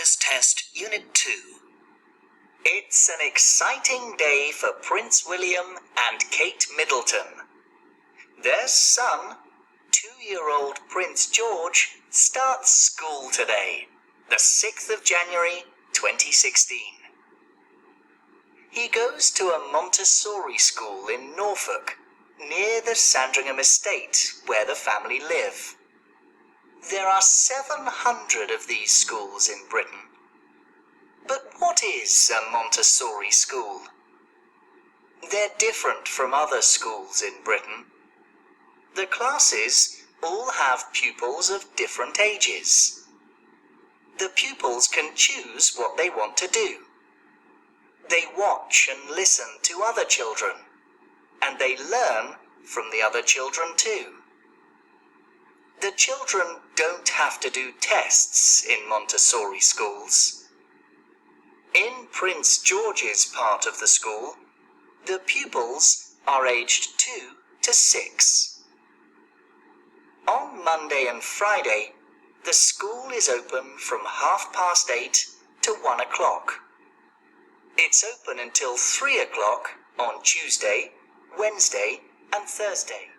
Progress Test Unit 2. It's an exciting day for Prince William and Kate Middleton. Their son, 2-year-old Prince George, starts school today, the 6th of January 2016. He goes to a Montessori school in Norfolk, near the Sandringham estate where the family live. There are 700 of these schools in Britain. But what is a Montessori school? They're different from other schools in Britain. The classes all have pupils of different ages. The pupils can choose what they want to do. They watch and listen to other children, and they learn from the other children too. The children don't have to do tests in Montessori schools. In Prince George's part of the school, the pupils are aged 2 to 6. On Monday and Friday, the school is open from 8:30 to 1 o'clock. It's open until 3 o'clock on Tuesday, Wednesday, and Thursday.